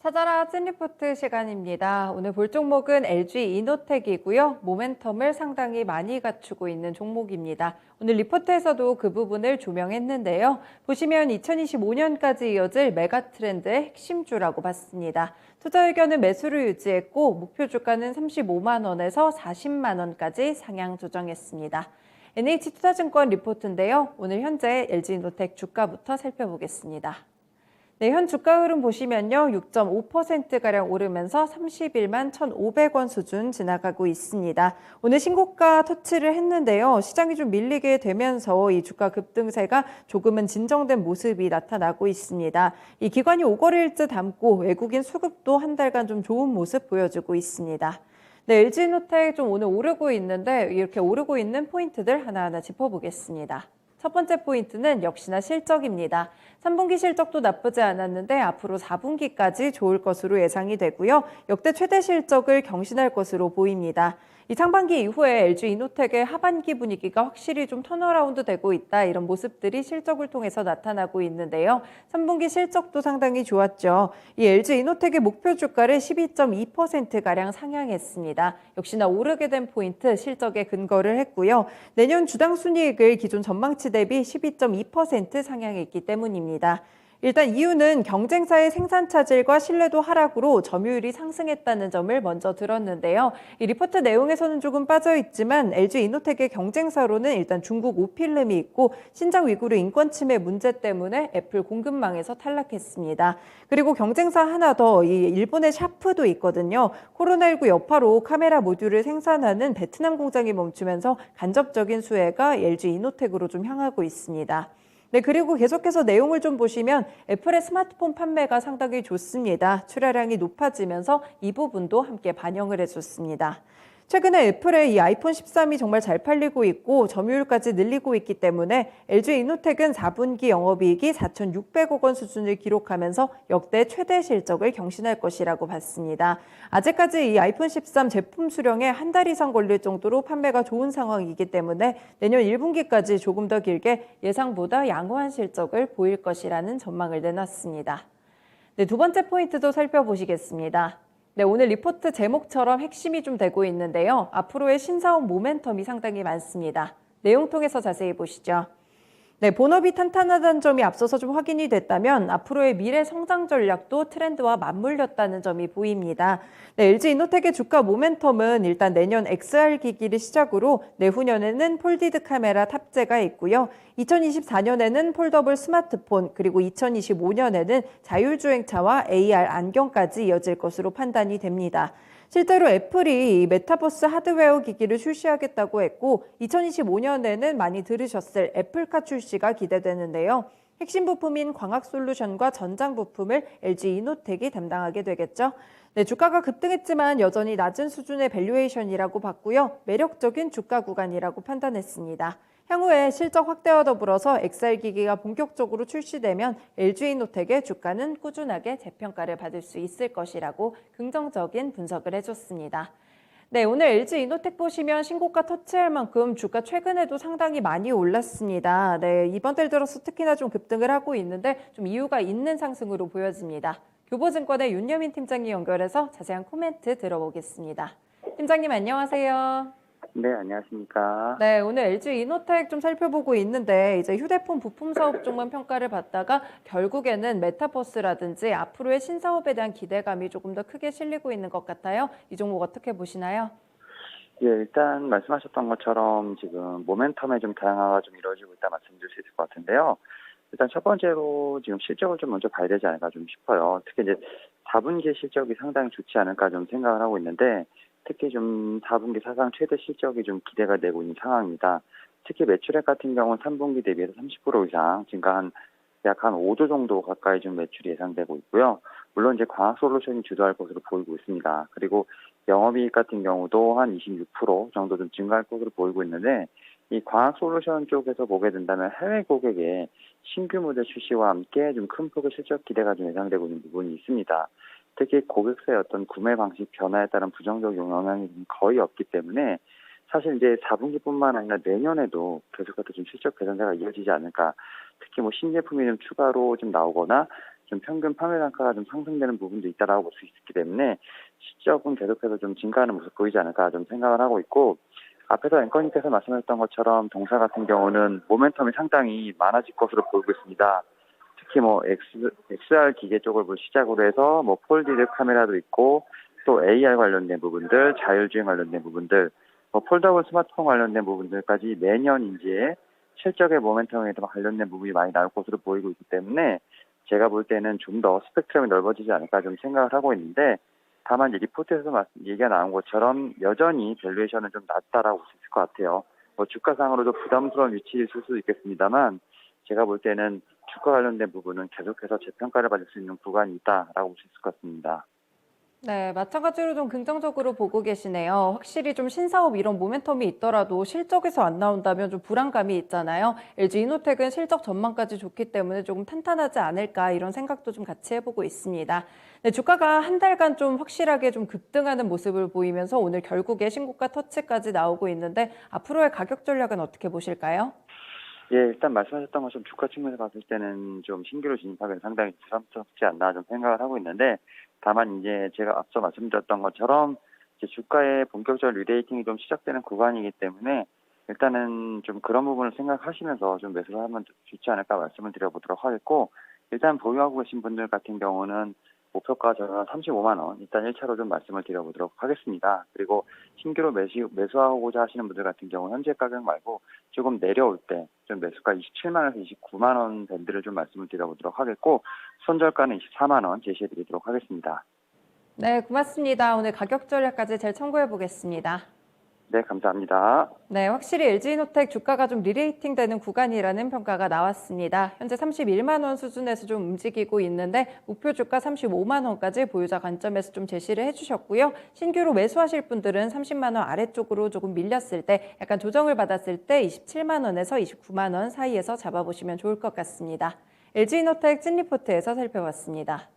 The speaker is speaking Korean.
찾아라 찐리포트 시간입니다. 오늘 볼 종목은 LG 이노텍이고요. 모멘텀을 상당히 많이 갖추고 있는 종목입니다. 오늘 리포트에서도 그 부분을 조명했는데요. 보시면 2025년까지 이어질 메가 트렌드의 핵심주라고 봤습니다. 투자 의견은 매수를 유지했고 목표 주가는 35만 원에서 40만 원까지 상향 조정했습니다. NH투자증권 리포트인데요. 오늘 현재 LG이노텍 주가부터 살펴보겠습니다. 네, 현 주가 흐름 보시면요. 6.5%가량 오르면서 31만 1,500원 수준 지나가고 있습니다. 오늘 신고가 터치를 했는데요. 시장이 좀 밀리게 되면서 이 주가 급등세가 조금은 진정된 모습이 나타나고 있습니다. 이 기관이 5거래일째 담고 외국인 수급도 한 달간 좀 좋은 모습 보여주고 있습니다. 네, LG이노텍 좀 오늘 오르고 있는데 이렇게 오르고 있는 포인트들 하나하나 짚어보겠습니다. 첫 번째 포인트는 역시나 실적입니다. 3분기 실적도 나쁘지 않았는데 앞으로 4분기까지 좋을 것으로 예상이 되고요. 역대 최대 실적을 경신할 것으로 보입니다. 이 상반기 이후에 LG이노텍의 하반기 분위기가 확실히 좀 턴어라운드 되고 있다. 이런 모습들이 실적을 통해서 나타나고 있는데요. 3분기 실적도 상당히 좋았죠. 이 LG이노텍의 목표 주가를 12.2%가량 상향했습니다. 역시나 오르게 된 포인트 실적에 근거를 했고요. 내년 주당 순이익을 기존 전망치 대비 12.2% 상향했기 때문입니다. 일단 이유는 경쟁사의 생산 차질과 신뢰도 하락으로 점유율이 상승했다는 점을 먼저 들었는데요. 이 리포트 내용에서는 조금 빠져 있지만 LG이노텍의 경쟁사로는 일단 중국 오필름이 있고 신장 위구르 인권 침해 문제 때문에 애플 공급망에서 탈락했습니다. 그리고 경쟁사 하나 더 이 일본의 샤프도 있거든요. 코로나19 여파로 카메라 모듈을 생산하는 베트남 공장이 멈추면서 간접적인 수혜가 LG이노텍으로 좀 향하고 있습니다. 네, 그리고 계속해서 내용을 좀 보시면 애플의 스마트폰 판매가 상당히 좋습니다. 출하량이 높아지면서 이 부분도 함께 반영을 해줬습니다. 최근에 애플의 이 아이폰 13이 정말 잘 팔리고 있고 점유율까지 늘리고 있기 때문에 LG이노텍은 4분기 영업이익이 4,600억 원 수준을 기록하면서 역대 최대 실적을 경신할 것이라고 봤습니다. 아직까지 이 아이폰 13 제품 수령에 한 달 이상 걸릴 정도로 판매가 좋은 상황이기 때문에 내년 1분기까지 조금 더 길게 예상보다 양호한 실적을 보일 것이라는 전망을 내놨습니다. 네, 두 번째 포인트도 살펴보시겠습니다. 네, 오늘 리포트 제목처럼 핵심이 좀 되고 있는데요. 앞으로의 신사업 모멘텀이 상당히 많습니다. 내용 통해서 자세히 보시죠. 네, 본업이 탄탄하다는 점이 앞서서 좀 확인이 됐다면 앞으로의 미래 성장 전략도 트렌드와 맞물렸다는 점이 보입니다. 네, LG이노텍의 주가 모멘텀은 일단 내년 XR 기기를 시작으로 내후년에는 폴디드 카메라 탑재가 있고요. 2024년에는 폴더블 스마트폰 그리고 2025년에는 자율주행차와 AR 안경까지 이어질 것으로 판단이 됩니다. 실제로 애플이 메타버스 하드웨어 기기를 출시하겠다고 했고 2025년에는 많이 들으셨을 애플카 출시가 기대되는데요. 핵심 부품인 광학 솔루션과 전장 부품을 LG이노텍이 담당하게 되겠죠. 네, 주가가 급등했지만 여전히 낮은 수준의 밸류에이션이라고 봤고요. 매력적인 주가 구간이라고 판단했습니다. 향후에 실적 확대와 더불어서 XR 기기가 본격적으로 출시되면 LG이노텍의 주가는 꾸준하게 재평가를 받을 수 있을 것이라고 긍정적인 분석을 해줬습니다. 네, 오늘 LG이노텍 보시면 신고가 터치할 만큼 주가 최근에도 상당히 많이 올랐습니다. 네, 이번 달 들어서 특히나 좀 급등을 하고 있는데 좀 이유가 있는 상승으로 보여집니다. 교보증권의 윤여민 팀장님 연결해서 자세한 코멘트 들어보겠습니다. 팀장님 안녕하세요. 네, 안녕하십니까. 네, 오늘 LG이노텍 좀 살펴보고 있는데 이제 휴대폰 부품 사업 쪽만 평가를 받다가 결국에는 메타버스라든지 앞으로의 신사업에 대한 기대감이 조금 더 크게 실리고 있는 것 같아요. 이 종목 어떻게 보시나요? 예, 일단 말씀하셨던 것처럼 지금 모멘텀에 좀 다양화가 좀 이루어지고 있다 말씀드릴 수 있을 것 같은데요. 일단 첫 번째로 지금 실적을 좀 먼저 봐야 되지 않을까 좀 싶어요. 특히 이제 4분기 실적이 상당히 좋지 않을까 좀 생각을 하고 있는데 특히 좀 4분기 사상 최대 실적이 좀 기대가 되고 있는 상황입니다. 특히 매출액 같은 경우는 3분기 대비해서 30% 이상 증가한 약 한 5조 정도 가까이 좀 매출이 예상되고 있고요. 물론 이제 광학 솔루션이 주도할 것으로 보이고 있습니다. 그리고 영업이익 같은 경우도 한 26% 정도 좀 증가할 것으로 보이고 있는데 이 광학 솔루션 쪽에서 보게 된다면 해외 고객의 신규 모델 출시와 함께 좀 큰 폭의 실적 기대가 좀 예상되고 있는 부분이 있습니다. 특히 고객사의 어떤 구매 방식 변화에 따른 부정적 영향이 거의 없기 때문에 사실 이제 4분기뿐만 아니라 내년에도 계속해서 좀 실적 개선세가 이어지지 않을까. 특히 뭐 신제품이 좀 추가로 좀 나오거나 좀 평균 판매 단가가 좀 상승되는 부분도 있다라고 볼 수 있기 때문에 실적은 계속해서 좀 증가하는 모습 보이지 않을까 좀 생각을 하고 있고, 앞에서 앵커님께서 말씀하셨던 것처럼 동사 같은 경우는 모멘텀이 상당히 많아질 것으로 보이고 있습니다. 특히 뭐 XR 기계 쪽을 시작으로 해서 뭐 폴디드 카메라도 있고, 또 AR 관련된 부분들, 자율주행 관련된 부분들, 뭐 폴더블 스마트폰 관련된 부분들까지 내년 이제 실적의 모멘텀에 관련된 부분이 많이 나올 것으로 보이고 있기 때문에 제가 볼 때는 좀 더 스펙트럼이 넓어지지 않을까 좀 생각을 하고 있는데, 다만 이제 리포트에서 얘기가 나온 것처럼 여전히 밸류에이션은 좀 낮다라고 볼 수 있을 것 같아요. 뭐 주가상으로도 부담스러운 위치일 수도 있겠습니다만, 제가 볼 때는 주가 관련된 부분은 계속해서 재평가를 받을 수 있는 구간이 있다라고 볼 수 있을 것 같습니다. 네, 마찬가지로 좀 긍정적으로 보고 계시네요. 확실히 좀 신사업 이런 모멘텀이 있더라도 실적에서 안 나온다면 좀 불안감이 있잖아요. LG 이노텍은 실적 전망까지 좋기 때문에 조금 탄탄하지 않을까 이런 생각도 좀 같이 해보고 있습니다. 네, 주가가 한 달간 좀 확실하게 좀 급등하는 모습을 보이면서 오늘 결국에 신고가 터치까지 나오고 있는데 앞으로의 가격 전략은 어떻게 보실까요? 예, 일단 말씀하셨던 것처럼 주가 측면에서 봤을 때는 좀 신규로 진입하기는 상당히 부담스럽지 않나 좀 생각을 하고 있는데, 다만 이제 제가 앞서 말씀드렸던 것처럼 이제 주가의 본격적 리레이팅이 좀 시작되는 구간이기 때문에 일단은 좀 그런 부분을 생각하시면서 좀 매수를 하면 좋지 않을까 말씀을 드려보도록 하겠고, 일단 보유하고 계신 분들 같은 경우는 목표가 저는 35만 원 일단 1차로 좀 말씀을 드려보도록 하겠습니다. 그리고 신규로 매수하고자 하시는 분들 같은 경우 현재 가격 말고 조금 내려올 때 좀 매수가 27만 원에서 29만 원 밴드를 좀 말씀을 드려보도록 하겠고, 손절가는 24만 원 제시해드리도록 하겠습니다. 네, 고맙습니다. 오늘 가격 전략까지 잘 참고해 보겠습니다. 네, 감사합니다. 네, 확실히 LG이노텍 주가가 좀 리레이팅 되는 구간이라는 평가가 나왔습니다. 현재 31만 원 수준에서 좀 움직이고 있는데 목표 주가 35만 원까지 보유자 관점에서 좀 제시를 해주셨고요. 신규로 매수하실 분들은 30만 원 아래쪽으로 조금 밀렸을 때 약간 조정을 받았을 때 27만 원에서 29만 원 사이에서 잡아보시면 좋을 것 같습니다. LG이노텍 찐리포트에서 살펴봤습니다.